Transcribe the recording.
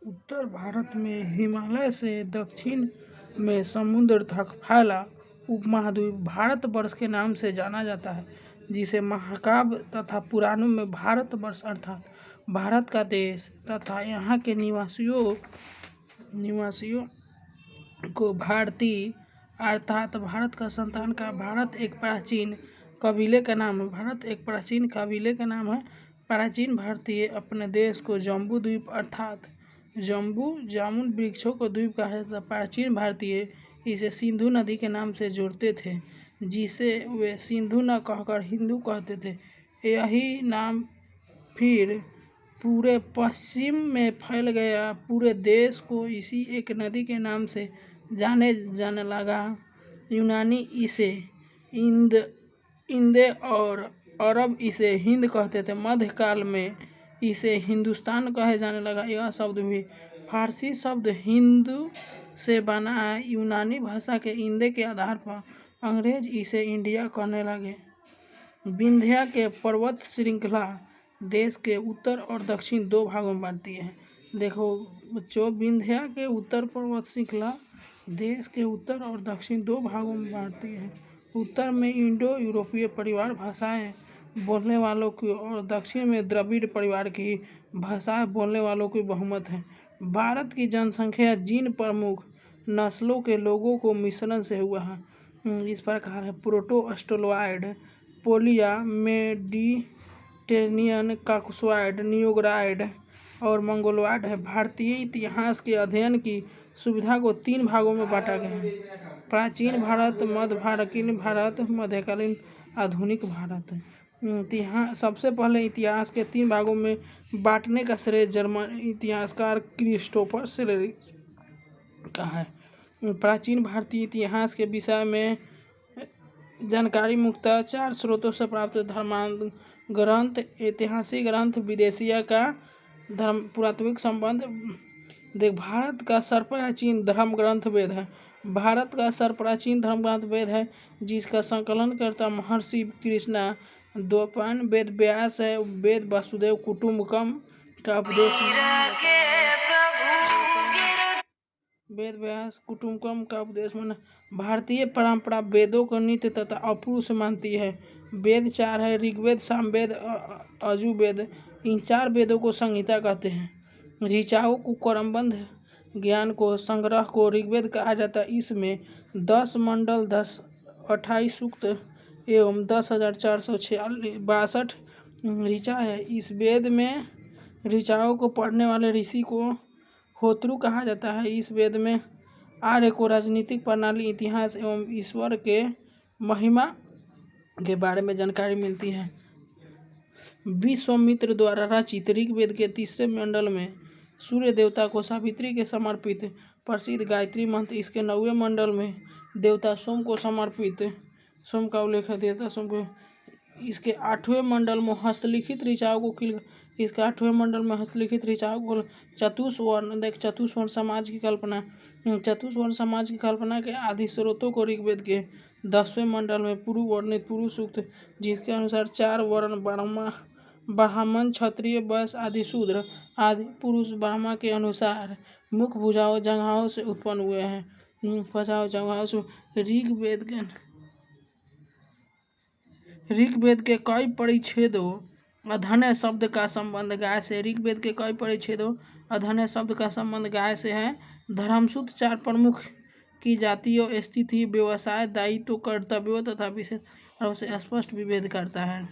उत्तर भारत में हिमालय से दक्षिण में समुद्र तक फैला उपमहाद्वीप भारतवर्ष के नाम से जाना जाता है, जिसे महाकाव्य तथा पुराणों में भारतवर्ष अर्थात भारत का देश तथा यहाँ के निवासियों को भारतीय अर्थात भारत का संतान का भारत एक प्राचीन कबीले का नाम है। भारत एक प्राचीन कबीले का नाम है। प्राचीन भारतीय अपने देश को जम्बू द्वीप अर्थात जम्बू जामुन वृक्षों को द्वीप कहा जाता था। प्राचीन भारतीय इसे सिंधु नदी के नाम से जोड़ते थे, जिसे वे सिंधु न कहकर हिंदू कहते थे। यही नाम फिर पूरे पश्चिम में फैल गया। पूरे देश को इसी एक नदी के नाम से जाने जाने लगा। यूनानी इसे इंदे और अरब इसे हिंद कहते थे। मध्यकाल में इसे हिंदुस्तान कहे जाने लगा। यह शब्द भी फारसी शब्द हिंदू से बना है। यूनानी भाषा के इंदे के आधार पर अंग्रेज इसे इंडिया कहने लगे। विंध्या के पर्वत श्रृंखला देश के उत्तर और दक्षिण दो भागों में बांटती है। देखो बच्चों, विंध्या के उत्तर पर्वत श्रृंखला देश के उत्तर और दक्षिण दो भागों में बांटती है। उत्तर में इंडो यूरोपीय परिवार भाषाएं बोलने वालों की और दक्षिण में द्रविड़ परिवार की भाषाएं बोलने वालों की बहुमत है। भारत की जनसंख्या जिन प्रमुख नस्लों के लोगों को मिश्रण से हुआ है इस प्रकार है: प्रोटो ऑस्ट्रेलोइड, पोलिया, मेडिटेरेनियन, काकसॉइड, निग्रोइड और मंगोलॉइड है। भारतीय इतिहास के अध्ययन की सुविधा को तीन भागों में बांटा गया है: प्राचीन भारत, मध्यकालीन भारत, मध्यकालीन आधुनिक भारत। इतिहास सबसे पहले इतिहास के तीन भागों में बांटने का श्रेय जर्मन इतिहासकार क्रिस्टोफर शेरेर का है। प्राचीन भारतीय इतिहास के विषय में जानकारी मुख्यतः चार स्रोतों से प्राप्त: धर्मांध ग्रंथ, ऐतिहासिक ग्रंथ, विदेशिया का धर्म पुरातात्विक संबंध। देख, भारत का सर्वप्राचीन धर्म ग्रंथ वेद है। भारत का सर्वप्राचीन धर्म ग्रंथ वेद है, जिसका संकलन करता महर्षि कृष्णा द्वैपायन। वेद व्यास है। वेद वसुदेव कुटुम्बकम का उपदेश माना। भारतीय परंपरा वेदों को नित्य तथा अपूर्व से मानती है। वेद चार है: ऋग्वेद, सामवेद, यजुर्वेद। इन चार वेदों को संहिता कहते हैं। ऋचाओं को क्रमबद्ध ज्ञान को संग्रह को ऋग्वेद कहा जाता है। इसमें 10 मंडल, 28 सूक्त एवं 10,462 ऋचा है। इस वेद में ऋचाओं को पढ़ने वाले ऋषि को होत्रु कहा जाता है। इस वेद में आर्य को राजनीतिक प्रणाली, इतिहास एवं ईश्वर के महिमा के बारे में जानकारी मिलती है। विश्वामित्र द्वारा रचित ऋग्वेद के तीसरे मंडल में सूर्य देवता को सावित्री के समर्पित प्रसिद्ध गायत्री मंत्र, इसके 9वें मंडल में देवता सोम को समर्पित सोम का उल्लेख है। देवता सोम को इसके 8वें मंडल में हस्तलिखित ऋचाओं को चतुष्वर्ण। देख, चतुष्वर्ण समाज की कल्पना के आदि स्रोतों को ऋग्वेद के 10वें मंडल में पूर्व वर्णित पूर्व सूक्त, जिसके अनुसार 4 वर्ण ब्राह्मण, क्षत्रिय, वैश्य आदि शूद्र आदि पुरुष ब्रह्मा के अनुसार मुख भुजाओं जगहों से उत्पन्न हुए हैं। ऋग्वेद के कई परिच्छेदों अधन्य शब्द का संबंध गाय से। ऋग्वेद के कई परिच्छेदों अधन्य शब्द का संबंध गाय से है। धर्मसूत्र 4 प्रमुख की जातियों, स्थिति, व्यवसाय, दायित्व, कर्तव्यों तथा विशेष से स्पष्ट विभेद करता है।